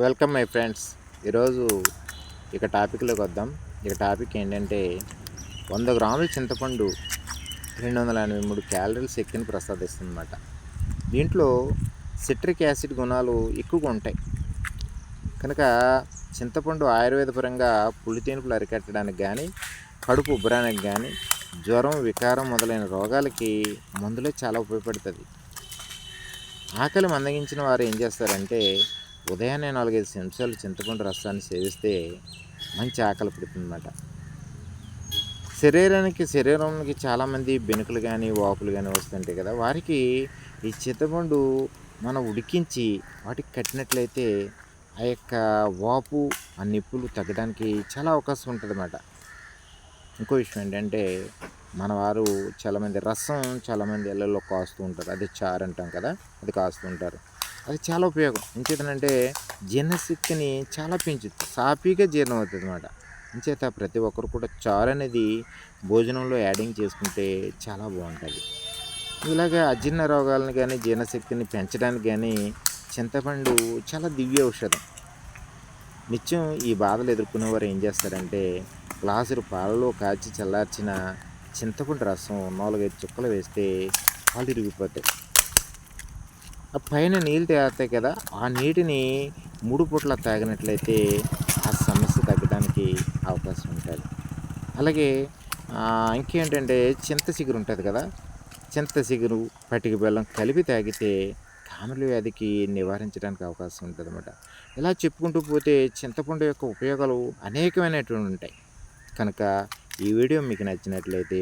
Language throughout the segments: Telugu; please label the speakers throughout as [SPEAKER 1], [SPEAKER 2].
[SPEAKER 1] Welcome my friends. ఈరోజు ఇక టాపిక్లోకి వద్దాం. ఇక టాపిక్ ఏంటంటే 100 గ్రాముల చింతపండు 283 క్యాలరీల శక్తిని ప్రసాదిస్తుందన్నమాట. దీంట్లో సిట్రిక్ యాసిడ్ గుణాలు ఎక్కువగా ఉంటాయి కనుక చింతపండు ఆయుర్వేద పరంగా పులితేనుపులు అరికట్టడానికి కానీ, కడుపు ఉబ్బరానికి కానీ, జ్వరం, వికారం మొదలైన రోగాలకి మందులే చాలా ఉపయోగపడుతుంది. ఆకలి మందగించిన వారు ఏం చేస్తారంటే ఉదయాన్నే 4-5 నిమిషాలు చింతపండు రసాన్ని సేవిస్తే మంచి ఆకలి పుడుతుందన్నమాట. శరీరానికి చాలామంది బెనుకులు కానీ, వాపులు కానీ వస్తుంటాయి కదా, వారికి ఈ చింతపండు మనం ఉడికించి వాటికి కట్టినట్లయితే ఆ యొక్క వాపు, ఆ నొప్పులు తగ్గడానికి చాలా అవకాశం ఉంటుందన్నమాట. ఇంకో విషయం ఏంటంటే మన వారు చాలామంది ఇళ్ళల్లో కాస్తూ ఉంటారు. అది చారు అంటాం కదా, అది కాస్తూ ఉంటారు. అది చాలా ఉపయోగం. ఎంచేతనంటే జీర్ణశక్తిని చాలా పెంచుతుంది, సాఫీగా జీర్ణం అవుతుంది అన్నమాట. ఎంచేత ప్రతి ఒక్కరు కూడా చారు అనేది భోజనంలో యాడింగ్ చేసుకుంటే చాలా బాగుంటుంది. ఇలాగే అజీర్ణ రోగాలను కానీ, జీర్ణశక్తిని పెంచడానికి కానీ చింతపండు చాలా దివ్య ఔషధం. నిత్యం ఈ బాధలు ఎదుర్కొనేవారు ఏం చేస్తారంటే గ్లాసులు పాలలో కాచి చల్లార్చిన చింతపండు రసం 4-5 చుక్కలు వేస్తే పాలు ఇరిగిపోతాయి. ఆ పైన నీళ్ళు తేలుతాయి కదా, ఆ నీటిని 3 పూట్ల తాగినట్లయితే ఆ సమస్య తగ్గడానికి అవకాశం ఉంటుంది. అలాగే ఇంకేంటంటే చింత చిగురు ఉంటుంది కదా, చింత చిగురు, పటిక బెల్లం కలిపి తాగితే కామెర్ల వ్యాధికి నివారించడానికి అవకాశం ఉంటుంది అన్నమాట. ఇలా చెప్పుకుంటూ పోతే చింతపండు యొక్క ఉపయోగాలు అనేకమైనటువంటి ఉంటాయి. కనుక ఈ వీడియో మీకు నచ్చినట్లయితే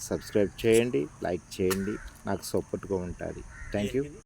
[SPEAKER 1] సబ్స్క్రైబ్ చేయండి, లైక్ చేయండి, నాకు సపోర్ట్గా ఉంటుంది. Thank you.